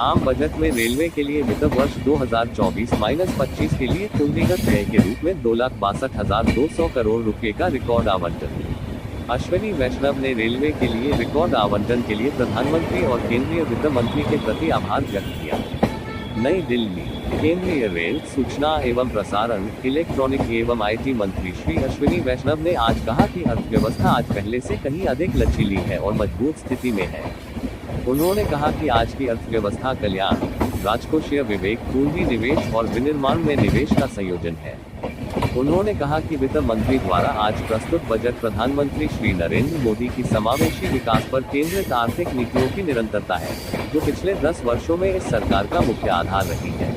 आम बजट में रेलवे के लिए वित्त वर्ष 2024-25 के लिए पूंजीगत व्यय के रूप में 2,62,200 करोड़ रुपए का रिकॉर्ड आवंटन। अश्विनी वैष्णव ने रेलवे के लिए रिकॉर्ड आवंटन के लिए प्रधानमंत्री और केंद्रीय वित्त मंत्री के प्रति आभार व्यक्त किया। नई दिल्ली, केंद्रीय रेल, सूचना एवं प्रसारण, इलेक्ट्रॉनिक एवं आईटी मंत्री श्री अश्विनी वैष्णव ने आज कहा कि अर्थव्यवस्था आज पहले से कहीं अधिक लचीली है और मजबूत स्थिति में है। उन्होंने कहा कि आज की अर्थव्यवस्था कल्याण, राजकोषीय विवेक, पूंजी निवेश और विनिर्माण में निवेश का संयोजन है। उन्होंने कहा कि वित्त मंत्री द्वारा आज प्रस्तुत बजट प्रधानमंत्री श्री नरेंद्र मोदी की समावेशी विकास पर केंद्रित आर्थिक नीतियों की निरंतरता है, जो पिछले 10 वर्षों में इस सरकार का मुख्य आधार रही है।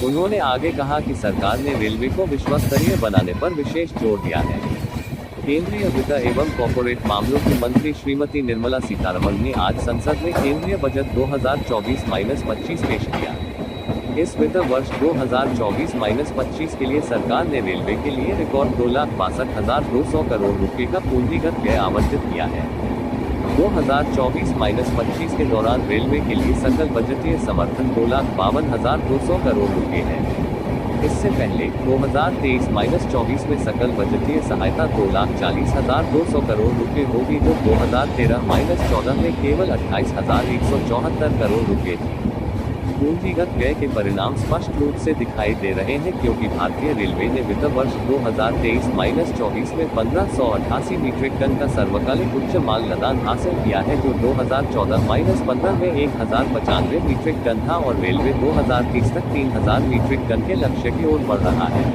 उन्होंने आगे कहा कि सरकार ने रेलवे को विश्वस्तरीय बनाने पर विशेष जोर दिया है। केंद्रीय वित्त एवं कॉर्पोरेट मामलों की मंत्री श्रीमती निर्मला सीतारमण ने आज संसद में केंद्रीय बजट 2024-25 पेश किया। इस वित्त वर्ष 2024-25 के लिए सरकार ने रेलवे के लिए रिकॉर्ड 2,62,200 करोड़ रुपए का पूंजीगत व्यय आवंटित किया है। 2024-25 के दौरान रेलवे के लिए सकल बजटीय समर्थन 2,52,200 करोड़ रुपए है। इससे पहले 2023-24 में सकल बजटीय सहायता 2,40,200 करोड़ रुपए होगी, जो 2013-14 में केवल 28,174 करोड़ रुपए थी। पूंजीगत व्यय के परिणाम स्पष्ट रूप से दिखाई दे रहे हैं, क्योंकि भारतीय रेलवे ने वित्त वर्ष 2023-24 में 1588 मीट्रिक टन का सर्वकालिक उच्च माल लदान हासिल किया है, जो 2014-15 में 1095 मीट्रिक टन था और रेलवे 2030 तक 3000 मीट्रिक टन के लक्ष्य की ओर बढ़ रहा है।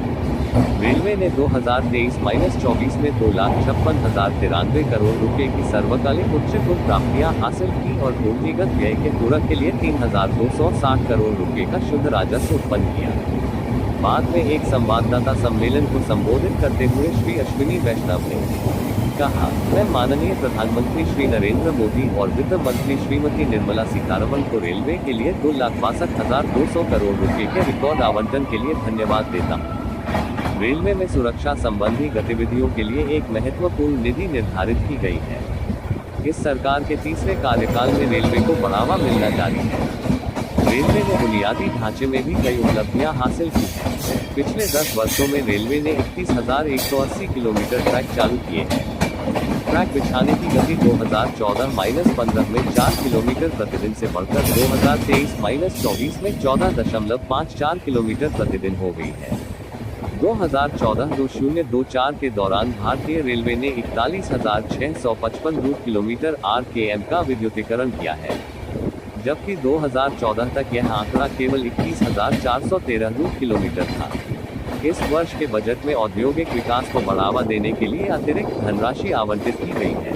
रेलवे ने 2023-24 में 2,56,093 करोड़ रुपए की सर्वकालिक उच्च कुल प्राप्तियां हासिल की और पूंजीगत व्यय के पूरक के लिए 3,260 करोड़ रुपए का शुद्ध राजस्व उत्पन्न किया। बाद में एक संवाददाता सम्मेलन को संबोधित करते हुए श्री अश्विनी वैष्णव ने कहा, मैं माननीय प्रधानमंत्री श्री नरेंद्र मोदी और वित्त मंत्री श्रीमती निर्मला सीतारमण को रेलवे के लिए 2,62,200 करोड़ रुपए के रिकॉर्ड आवंटन के लिए धन्यवाद देता हूँ। रेलवे में सुरक्षा संबंधी गतिविधियों के लिए एक महत्वपूर्ण निधि निर्धारित की गई है। इस सरकार के तीसरे कार्यकाल में रेलवे को बढ़ावा मिलना जारी है। रेलवे ने बुनियादी ढांचे में भी कई उपलब्धियां हासिल की हैं। पिछले 10 वर्षों में रेलवे ने 31,180 किलोमीटर ट्रैक चालू किए हैं। ट्रैक बिछाने की गति 2014-15 में 4 किलोमीटर प्रतिदिन से बढ़कर 2023-24 में 14.54 किलोमीटर प्रतिदिन हो गई है। 2014-2024 के दौरान भारतीय रेलवे ने 41,655 रूट किलोमीटर (RKM) का विद्युतीकरण किया है, जबकि 2014 तक यह आंकड़ा केवल 21,413 रूट किलोमीटर था। इस वर्ष के बजट में औद्योगिक विकास को बढ़ावा देने के लिए अतिरिक्त धनराशि आवंटित की गई है।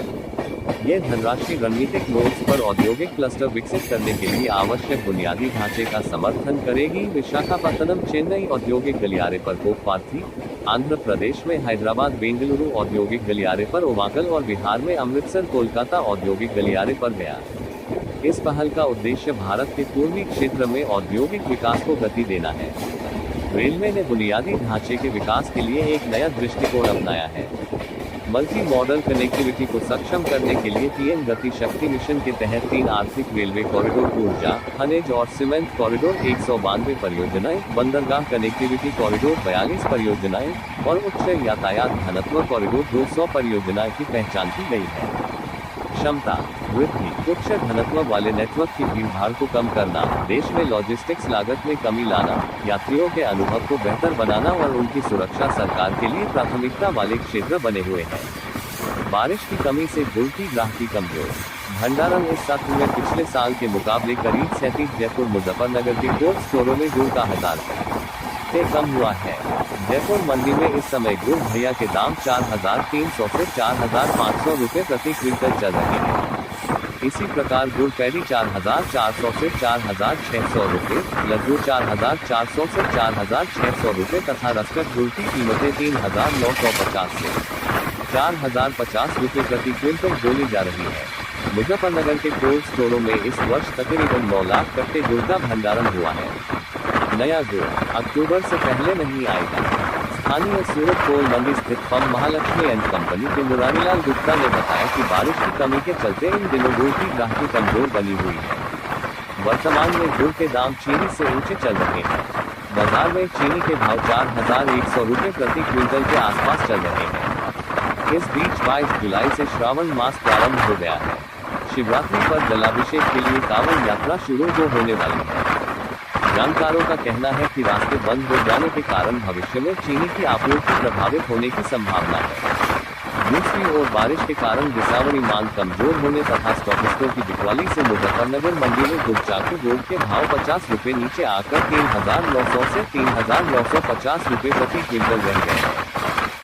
ये धनराशि रणनीतिक नोड्स पर औद्योगिक क्लस्टर विकसित करने के लिए आवश्यक बुनियादी ढांचे का समर्थन करेगी। विशाखापत्तनम चेन्नई औद्योगिक गलियारे पर कोप्पार्थी, आंध्र प्रदेश में हैदराबाद बेंगलुरु औद्योगिक गलियारे पर ओमाकल और बिहार में अमृतसर कोलकाता औद्योगिक गलियारे पर गया। इस पहल का उद्देश्य भारत के पूर्वी क्षेत्र में औद्योगिक विकास को गति देना है। रेलवे ने बुनियादी ढांचे के विकास के लिए एक नया दृष्टिकोण अपनाया है। मल्टी मॉडल कनेक्टिविटी को सक्षम करने के लिए पीएम गति शक्ति मिशन के तहत 3 आर्थिक रेलवे कॉरिडोर, ऊर्जा, खनिज और सीमेंट कॉरिडोर 192 परियोजनाएं, बंदरगाह कनेक्टिविटी कॉरिडोर 42 परियोजनाएं और उच्च यातायात घनत्व कॉरिडोर 200 परियोजनाएं की पहचान की गई है। क्षमता वृद्धि, उच्च घनत्व वाले नेटवर्क की भीड़भाड़ को कम करना, देश में लॉजिस्टिक्स लागत में कमी लाना, यात्रियों के अनुभव को बेहतर बनाना और उनकी सुरक्षा सरकार के लिए प्राथमिकता वाले क्षेत्र बने हुए हैं। बारिश की कमी से गुड़ की ग्राहकी कमजोर। भंडारण इस सत्र में पिछले साल के मुकाबले करीब 37 जयपुर मुजफ्फरनगर के कोल्ड स्टोरों में गुड़ का 1000 से कम हुआ है। जयपुर मंडी में इस समय गुड़ भैया के दाम 4,300 से 4,500 रुपये प्रति क्विंटल चल रहे हैं। इसी प्रकार गुड़ पैडी 4,400 से 4,600 रुपये, लड्डू 4,400 से 4,600 रुपये तथा रसकट गुड़ की कीमतें 3,950 से 4,050 रुपये प्रति क्विंटल बोली जा रही है। मुजफ्फरनगर के कोल्ड स्टोरों में इस वर्ष तकरीबन 9 लाख कट्टे गुड़ का भंडारण हुआ है। नया गुड़ अक्टूबर से पहले नहीं आएगा। स्थानीय सूरत कोल मंडी स्थित फर्म महालक्ष्मी एंड कंपनी के मुरारीलाल गुप्ता ने बताया कि बारिश की कमी के चलते इन दिनों गुड़ की ग्राहकी कमजोर बनी हुई है। वर्तमान में गुड़ के दाम चीनी से ऊंचे चल रहे हैं। बाजार में चीनी के भाव 4,100 रुपए प्रति क्विंटल के आसपास चल रहे हैं। इस बीच 22 जुलाई से श्रावण मास प्रारंभ हो गया है। शिवरात्रि पर जलाभिषेक के लिए कांवड़ यात्रा शुरू होने वाली है। जानकारों का कहना है कि रास्ते बंद हो जाने के कारण भविष्य में चीनी की आपूर्ति प्रभावित होने की संभावना है। दूसरी ओर बारिश के कारण बिसावड़ी मांग कमजोर होने तथा स्टॉकिस्टों की बिकवाली से मुजफ्फरनगर मंडी में गुड़चाकू गुड़ के भाव 50 रुपए नीचे आकर 3,900 से 3,950 रुपए प्रति क्विंटल रह गए।